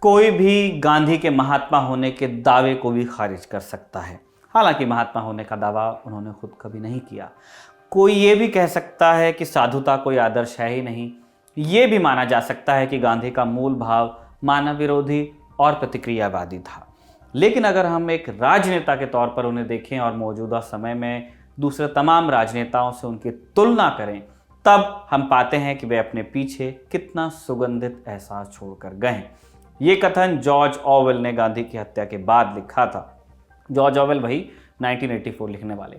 कोई भी गांधी के महात्मा होने के दावे को भी खारिज कर सकता है। हालांकि महात्मा होने का दावा उन्होंने खुद कभी नहीं किया। कोई ये भी कह सकता है कि साधुता कोई आदर्श है ही नहीं। ये भी माना जा सकता है कि गांधी का मूल भाव मानव विरोधी और प्रतिक्रियावादी था। लेकिन अगर हम एक राजनेता के तौर पर उन्हें देखें और मौजूदा समय में दूसरे तमाम राजनेताओं से उनकी तुलना करें, तब हम पाते हैं कि वे अपने पीछे कितना सुगंधित एहसास छोड़कर गए हैं। ये कथन जॉर्ज ऑवेल ने गांधी की हत्या के बाद लिखा था। जॉर्ज ऑवेल वही 1984 लिखने वाले।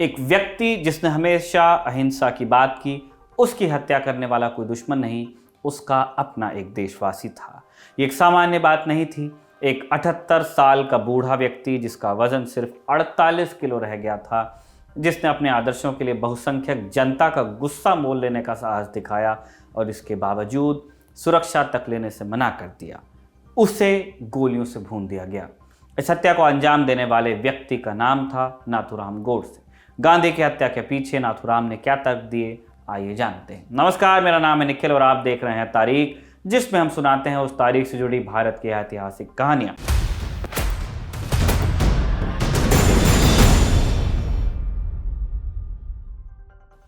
एक व्यक्ति जिसने हमेशा अहिंसा की बात की, उसकी हत्या करने वाला कोई दुश्मन नहीं, उसका अपना एक देशवासी था। ये एक सामान्य बात नहीं थी। एक 78 साल का बूढ़ा व्यक्ति जिसका वजन सिर्फ 48 किलो रह गया था, जिसने अपने आदर्शों के लिए बहुसंख्यक जनता का गुस्सा मोल लेने का साहस दिखाया और इसके बावजूद सुरक्षा तक लेने से मना कर दिया, उसे गोलियों से भून दिया गया। इस हत्या को अंजाम देने वाले व्यक्ति का नाम था नाथूराम गोडसे। गांधी की हत्या के पीछे नाथूराम ने क्या तर्क दिए, आइए जानते हैं। नमस्कार, मेरा नाम है निखिल और आप देख रहे हैं तारीख, जिसमें हम सुनाते हैं उस तारीख से जुड़ी भारत की ऐतिहासिक कहानियां।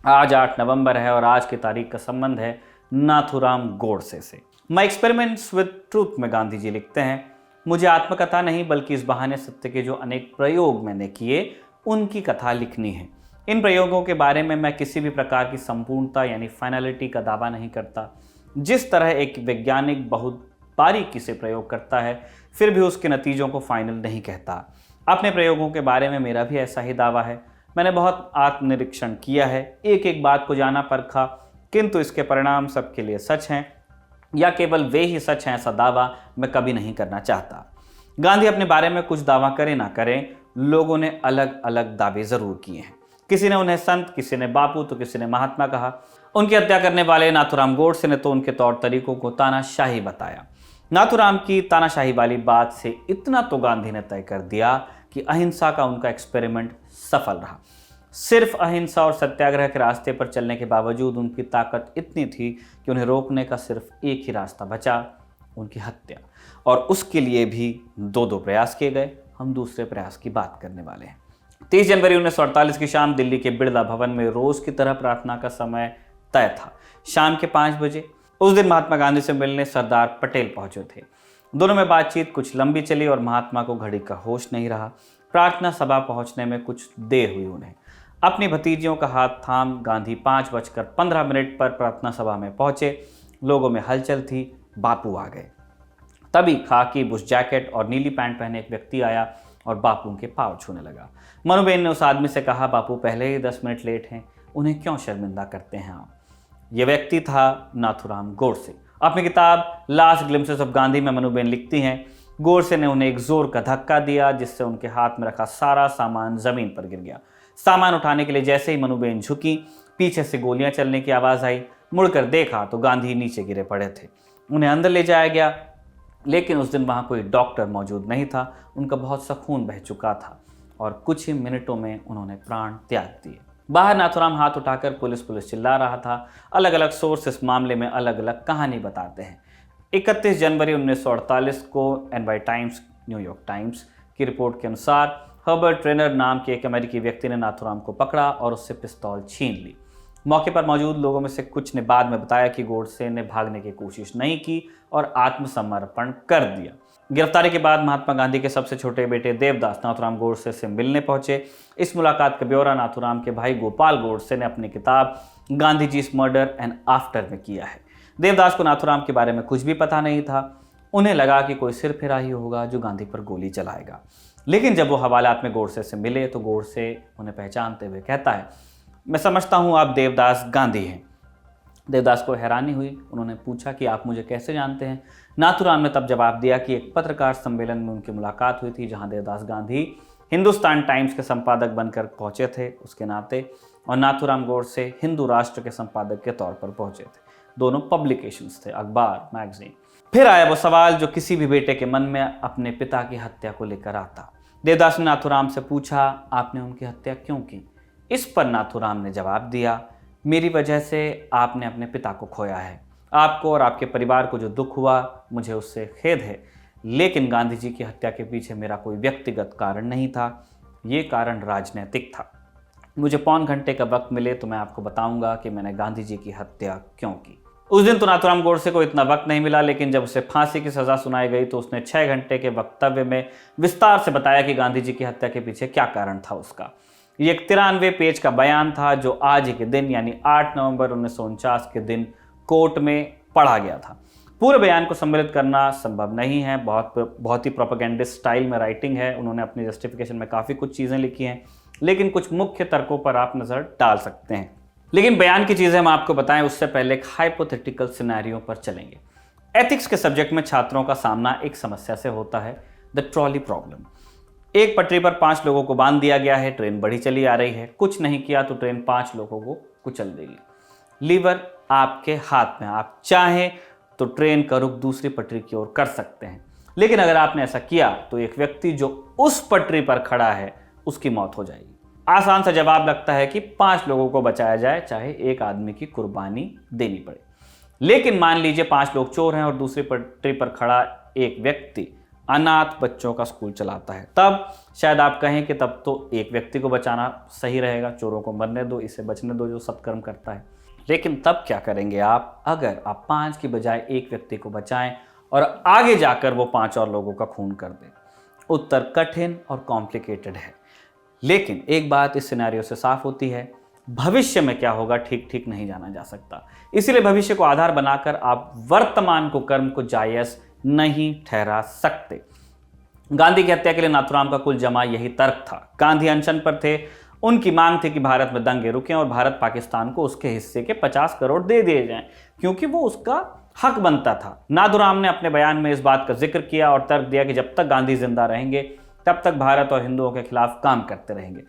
आज 8 नवंबर है और आज की तारीख का संबंध है नाथूराम गोडसे से। माई एक्सपेरिमेंट्स विद ट्रूथ में गांधी जी लिखते हैं, मुझे आत्मकथा नहीं बल्कि इस बहाने सत्य के जो अनेक प्रयोग मैंने किए उनकी कथा लिखनी है। इन प्रयोगों के बारे में मैं किसी भी प्रकार की संपूर्णता यानी फाइनलिटी का दावा नहीं करता। जिस तरह एक वैज्ञानिक बहुत बारीकी से प्रयोग करता है फिर भी उसके नतीजों को फाइनल नहीं कहता, अपने प्रयोगों के बारे में मेरा भी ऐसा ही दावा है। मैंने बहुत आत्मनिरीक्षण किया है, एक एक बात को जाना परखा, किंतु इसके परिणाम सबके लिए सच हैं या केवल वे ही सच हैं, ऐसा दावा मैं कभी नहीं करना चाहता। गांधी अपने बारे में कुछ दावा करें ना करें, लोगों ने अलग अलग दावे जरूर किए हैं। किसी ने उन्हें संत, किसी ने बापू तो किसी ने महात्मा कहा। उनकी हत्या करने वाले नाथूराम गोडसे ने तो उनके तौर तरीकों को तानाशाही बताया। नाथूराम की तानाशाही वाली बात से इतना तो गांधी ने तय कर दिया कि अहिंसा का उनका एक्सपेरिमेंट सफल रहा। सिर्फ अहिंसा और सत्याग्रह के रास्ते पर चलने के बावजूद उनकी ताकत इतनी थी कि उन्हें रोकने का सिर्फ एक ही रास्ता बचा, उनकी हत्या। और उसके लिए भी दो प्रयास किए गए। हम दूसरे प्रयास की बात करने वाले हैं। 30 जनवरी 1948 की शाम दिल्ली के बिड़ला भवन में रोज की तरह प्रार्थना का समय तय था, शाम के 5 बजे। उस दिन महात्मा गांधी से मिलने सरदार पटेल पहुंचे थे। दोनों में बातचीत कुछ लंबी चली और महात्मा को घड़ी का होश नहीं रहा। प्रार्थना सभा पहुंचने में कुछ देर हुई। उन्हें अपनी भतीजियों का हाथ थाम गांधी 5:15 पर प्रार्थना सभा में पहुंचे। लोगों में हलचल थी। बापू आ गए। तभी खाकी बुश जैकेट और नीली पैंट पहने एक व्यक्ति आया और बापू के पाँव छूने लगा। मनुबेन ने उस आदमी से कहा, बापू पहले ही 10 मिनट लेट हैं, उन्हें क्यों शर्मिंदा करते हैं आप। ये व्यक्ति था नाथूराम गोडसे। अपनी किताब लास्ट ग्लिम्पसेस ऑफ गांधी में मनुबेन लिखती हैं, गोडसे ने उन्हें एक जोर का धक्का दिया जिससे उनके हाथ में रखा सारा सामान जमीन पर गिर गया। सामान उठाने के लिए जैसे ही मनुबेन झुकी, पीछे से गोलियां चलने की आवाज आई। मुड़कर देखा तो गांधी नीचे गिरे पड़े थे। उन्हें अंदर ले जाया गया, लेकिन उस दिन वहां कोई डॉक्टर मौजूद नहीं था। उनका बहुत सा खून बह चुका था और कुछ ही मिनटों में उन्होंने प्राण त्याग दिए। बाहर नाथूराम हाथ उठाकर पुलिस चिल्ला रहा था। अलग अलग सोर्स इस मामले में अलग अलग कहानी बताते हैं। 31 जनवरी 1948 को एनवाई टाइम्स, न्यूयॉर्क टाइम्स की रिपोर्ट के अनुसार हर्बर्ट ट्रेनर नाम के एक अमेरिकी व्यक्ति ने नाथूराम को पकड़ा और उससे पिस्तौल छीन ली। मौके पर मौजूद लोगों में से कुछ ने बाद में बताया कि गोडसे ने भागने की कोशिश नहीं की और आत्मसमर्पण कर दिया। गिरफ्तारी के बाद महात्मा गांधी के सबसे छोटे बेटे देवदास नाथूराम गोडसे से मिलने पहुंचे। इस मुलाकात का ब्यौरा नाथूराम के भाई गोपाल गोडसे ने अपनी किताब गांधी जी's मर्डर एंड आफ्टर में किया है। देवदास को नाथूराम के बारे में कुछ भी पता नहीं था। उन्हें लगा कि कोई सिरफिरा ही होगा जो गांधी पर गोली चलाएगा। लेकिन जब वो हवालात में गोडसे से मिले तो गोडसे उन्हें पहचानते हुए कहता है, मैं समझता हूँ आप देवदास गांधी हैं। देवदास को हैरानी हुई। उन्होंने पूछा कि आप मुझे कैसे जानते हैं। नाथूराम ने तब जवाब दिया कि एक पत्रकार सम्मेलन में उनकी मुलाकात हुई थी जहां देवदास गांधी हिंदुस्तान टाइम्स के संपादक बनकर पहुंचे थे उसके नाते, और नाथूराम गोडसे हिंदू राष्ट्र के संपादक के तौर पर पहुंचे थे। दोनों पब्लिकेशंस थे, अखबार, मैगजीन। फिर आया वो सवाल जो किसी भी बेटे के मन में अपने पिता की हत्या को लेकर आता। देवदास ने नाथूराम से पूछा, आपने उनकी हत्या क्यों की। इस पर नाथूराम ने जवाब दिया, मेरी वजह से आपने अपने पिता को खोया है। आपको और आपके परिवार को जो दुख हुआ, मुझे उससे खेद है, लेकिन गांधी जी की हत्या के पीछे मेरा कोई व्यक्तिगत कारण नहीं था, ये कारण राजनीतिक था। मुझे पौन घंटे का वक्त मिले तो मैं आपको बताऊंगा कि मैंने गांधी जी की हत्या क्यों की। उस दिन तो नाथूराम गोडसे को इतना वक्त नहीं मिला, लेकिन जब उसे फांसी की सजा सुनाई गई तो उसने 6 घंटे के वक्तव्य में विस्तार से बताया कि गांधी जी की हत्या के पीछे क्या कारण था उसका। ये एक 93 पेज का बयान था जो आज ही के दिन यानी 8 नवंबर 1949 के दिन कोर्ट में पढ़ा गया था। पूरे बयान को सम्मिलित करना संभव नहीं है, बहुत ही प्रोपेगेंडिस्ट स्टाइल में राइटिंग है। उन्होंने अपनी जस्टिफिकेशन में काफ़ी कुछ चीज़ें लिखी हैं, लेकिन कुछ मुख्य तर्कों पर आप नज़र डाल सकते हैं। लेकिन बयान की चीज़ें हम आपको बताएं उससे पहले एक हाइपोथेटिकल सिनेरियो पर चलेंगे। एथिक्स के सब्जेक्ट में छात्रों का सामना एक समस्या से होता है, द ट्रॉली प्रॉब्लम। एक पटरी पर 5 लोगों को बांध दिया गया है, ट्रेन बढ़ी चली आ रही है, कुछ नहीं किया तो ट्रेन 5 लोगों को कुचल देगी। लीवर आपके हाथ में, आप चाहें तो ट्रेन का रुख दूसरी पटरी की ओर कर सकते हैं, लेकिन अगर आपने ऐसा किया तो एक व्यक्ति जो उस पटरी पर खड़ा है उसकी मौत हो जाएगी। आसान सा जवाब लगता है कि 5 लोगों को बचाया जाए, चाहे एक आदमी की कुर्बानी देनी पड़े। लेकिन मान लीजिए 5 लोग चोर हैं और दूसरी पटरी पर खड़ा एक व्यक्ति अनाथ बच्चों का स्कूल चलाता है, तब शायद आप कहें कि तब तो एक व्यक्ति को बचाना सही रहेगा, चोरों को मरने दो, इसे बचने दो जो सत्कर्म करता है। लेकिन तब क्या करेंगे आप, अगर आप 5 की बजाय एक व्यक्ति को बचाएं और आगे जाकर वो 5 और लोगों का खून कर दें? उत्तर कठिन और कॉम्प्लिकेटेड है, लेकिन एक बात इस सिनेरियो से साफ होती है, भविष्य में क्या होगा ठीक नहीं जाना जा सकता। इसीलिए भविष्य को आधार बनाकर आप वर्तमान को कर्म को जायज नहीं ठहरा सकते। गांधी की हत्या के लिए नाथूराम का कुल जमा यही तर्क था। गांधी अनशन पर थे, उनकी मांग थी कि भारत में दंगे रुकें और भारत पाकिस्तान को उसके हिस्से के 50 करोड़ दे दिए जाएं, क्योंकि वो उसका हक बनता था। नाथूराम ने अपने बयान में इस बात का जिक्र किया और तर्क दिया कि जब तक गांधी जिंदा रहेंगे तब तक भारत और हिंदुओं के खिलाफ काम करते रहेंगे।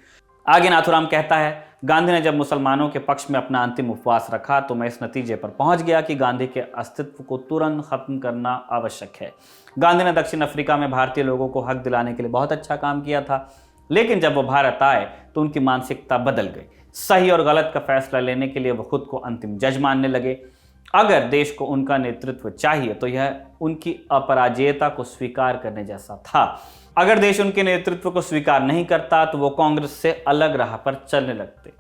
आगे नाथूराम कहता है, गांधी ने जब मुसलमानों के पक्ष में अपना अंतिम उपवास रखा तो मैं इस नतीजे पर पहुंच गया कि गांधी के अस्तित्व को तुरंत खत्म करना आवश्यक है। गांधी ने दक्षिण अफ्रीका में भारतीय लोगों को हक दिलाने के लिए बहुत अच्छा काम किया था, लेकिन जब वो भारत आए तो उनकी मानसिकता बदल गई। सही और गलत का फैसला लेने के लिए वो खुद को अंतिम जज मानने लगे। अगर देश को उनका नेतृत्व चाहिए तो यह उनकी अपराजेयता को स्वीकार करने जैसा था। अगर देश उनके नेतृत्व को स्वीकार नहीं करता तो वो कांग्रेस से अलग राह पर चलने लगते।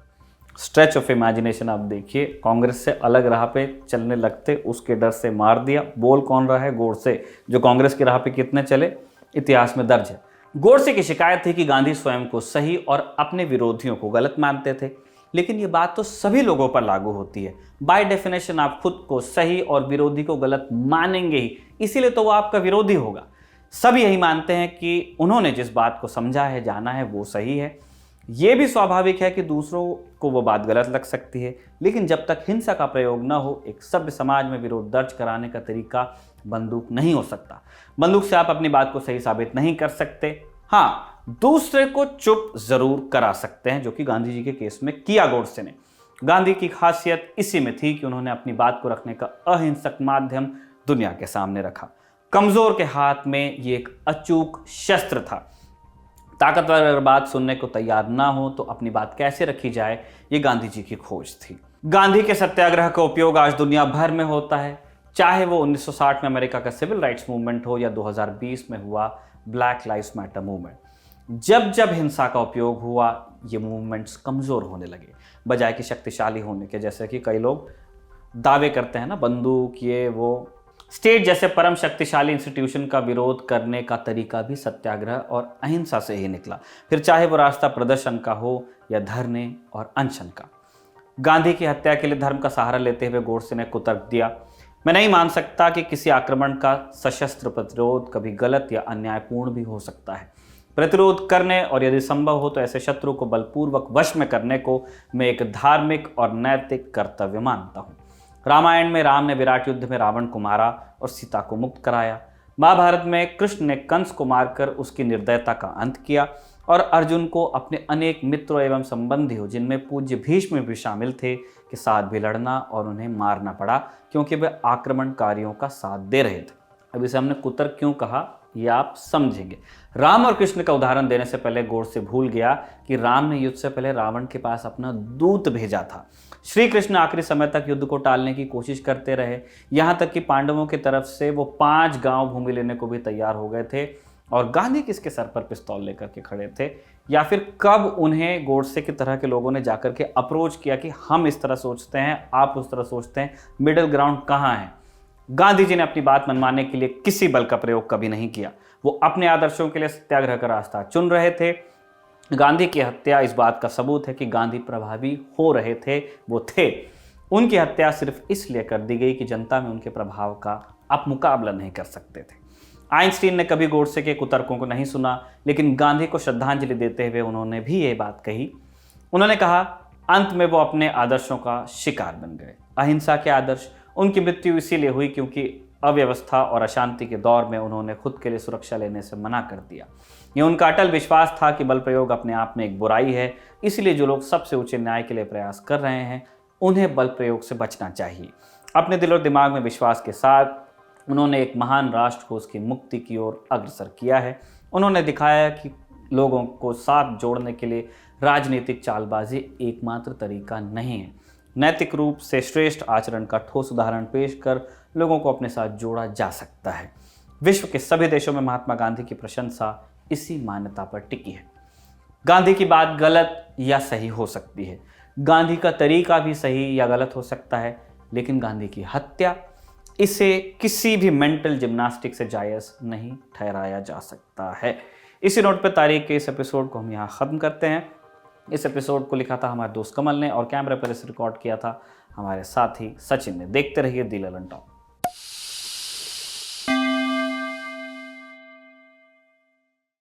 स्ट्रेच ऑफ इमेजिनेशन आप देखिए, कांग्रेस से अलग राह पे चलने लगते, उसके डर से मार दिया। बोल कौन रहा है? गोडसे, जो कांग्रेस की राह पे कितने चले इतिहास में दर्ज है। गोडसे की शिकायत थी कि गांधी स्वयं को सही और अपने विरोधियों को गलत मानते थे, लेकिन ये बात तो सभी लोगों पर लागू होती है। बाय डेफिनेशन आप खुद को सही और विरोधी को गलत मानेंगे ही, इसीलिए तो वो आपका विरोधी होगा। सभी यही मानते हैं कि उन्होंने जिस बात को समझा है, जाना है, वो सही है। ये भी स्वाभाविक है कि दूसरों को वो बात गलत लग सकती है, लेकिन जब तक हिंसा का प्रयोग न हो, एक सभ्य समाज में विरोध दर्ज कराने का तरीका बंदूक नहीं हो सकता। बंदूक से आप अपनी बात को सही साबित नहीं कर सकते। हाँ, दूसरे को चुप जरूर करा सकते हैं, जो कि गांधी जी के केस में किया गोडसे ने। गांधी की खासियत इसी में थी कि उन्होंने अपनी बात को रखने का अहिंसक माध्यम दुनिया के सामने रखा। कमजोर के हाथ में ये एक अचूक शस्त्र था। ताकतवर अगर बात सुनने को तैयार ना हो तो अपनी बात कैसे रखी जाए, ये गांधी जी की खोज थी। गांधी के सत्याग्रह का उपयोग आज दुनिया भर में होता है, चाहे वो 1960 में अमेरिका का सिविल राइट्स मूवमेंट हो या 2020 में हुआ ब्लैक लाइव्स मैटर मूवमेंट। जब जब हिंसा का उपयोग हुआ, ये मूवमेंट्स कमजोर होने लगे बजाय कि शक्तिशाली होने के। जैसे कि कई लोग दावे करते हैं ना, बंदूक ये वो। स्टेट जैसे परम शक्तिशाली इंस्टीट्यूशन का विरोध करने का तरीका भी सत्याग्रह और अहिंसा से ही निकला, फिर चाहे वो रास्ता प्रदर्शन का हो या धरने और अनशन का। गांधी की हत्या के लिए धर्म का सहारा लेते हुए गोडसे ने कुतर्क दिया, मैं नहीं मान सकता कि किसी आक्रमण का सशस्त्र प्रतिरोध कभी गलत या अन्यायपूर्ण भी हो सकता है। प्रतिरोध करने और यदि संभव हो तो ऐसे शत्रु को बलपूर्वक वश में करने को मैं एक धार्मिक और नैतिक कर्तव्य मानता हूँ। रामायण में राम ने विराट युद्ध में रावण को मारा और सीता को मुक्त कराया। महाभारत में कृष्ण ने कंस को मारकर उसकी निर्दयता का अंत किया और अर्जुन को अपने अनेक मित्रों एवं संबंधियों, जिनमें पूज्य भीष्म भी शामिल थे, के साथ भी लड़ना और उन्हें मारना पड़ा, क्योंकि वे आक्रमणकारियों का साथ दे रहे थे। अब इसे हमने कुतर्क क्यों कहा ये आप समझेंगे। राम और कृष्ण का उदाहरण देने से पहले गोडसे भूल गया कि राम ने युद्ध से पहले रावण के पास अपना दूत भेजा था। श्री कृष्ण आखिरी समय तक युद्ध को टालने की कोशिश करते रहे, यहाँ तक कि पांडवों की तरफ से वो 5 गांव भूमि लेने को भी तैयार हो गए थे। और गांधी किसके सर पर पिस्तौल लेकर के खड़े थे, या फिर कब उन्हें गोडसे की तरह के लोगों ने जाकर के अप्रोच किया कि हम इस तरह सोचते हैं, आप उस तरह सोचते हैं, मिडिल ग्राउंड कहाँ है? गांधी जी ने अपनी बात मनवाने के लिए किसी बल का प्रयोग कभी नहीं किया। वो अपने आदर्शों के लिए सत्याग्रह का रास्ता चुन रहे थे। गांधी की हत्या इस बात का सबूत है कि गांधी प्रभावी हो रहे थे, वो थे। उनकी हत्या सिर्फ इसलिए कर दी गई कि जनता में उनके प्रभाव का आप मुकाबला नहीं कर सकते थे। आइंस्टीन ने कभी गोडसे के कुतर्कों को नहीं सुना, लेकिन गांधी को श्रद्धांजलि देते हुए उन्होंने भी ये बात कही। उन्होंने कहा, अंत में वो अपने आदर्शों का शिकार बन गए। अहिंसा के आदर्श, उनकी मृत्यु इसीलिए हुई क्योंकि अव्यवस्था और अशांति के दौर में उन्होंने खुद के लिए सुरक्षा लेने से मना कर दिया। ये उनका अटल विश्वास था कि बल प्रयोग अपने आप में एक बुराई है, इसलिए जो लोग सबसे ऊंचे न्याय के लिए प्रयास कर रहे हैं उन्हें बल प्रयोग से बचना चाहिए। अपने दिल और दिमाग में विश्वास के साथ उन्होंने एक महान राष्ट्र को उसकी मुक्ति की ओर अग्रसर किया है। उन्होंने दिखाया कि लोगों को साथ जोड़ने के लिए राजनीतिक चालबाजी एकमात्र तरीका नहीं है। नैतिक रूप से श्रेष्ठ आचरण का ठोस उदाहरण पेश कर लोगों को अपने साथ जोड़ा जा सकता है। विश्व के सभी देशों में महात्मा गांधी की प्रशंसा इसी मान्यता पर टिकी है। गांधी की बात गलत या सही हो सकती है, गांधी का तरीका भी सही या गलत हो सकता है, लेकिन गांधी की हत्या, इसे किसी भी मेंटल जिम्नास्टिक से जायज़ नहीं ठहराया जा सकता है। इसी नोट पर तारीख के इस एपिसोड को हम यहाँ ख़त्म करते हैं। इस एपिसोड को लिखा था हमारे दोस्त कमल ने और कैमरे पर इसे रिकॉर्ड किया था हमारे साथी सचिन ने। देखते रहिए दी ललन टॉक।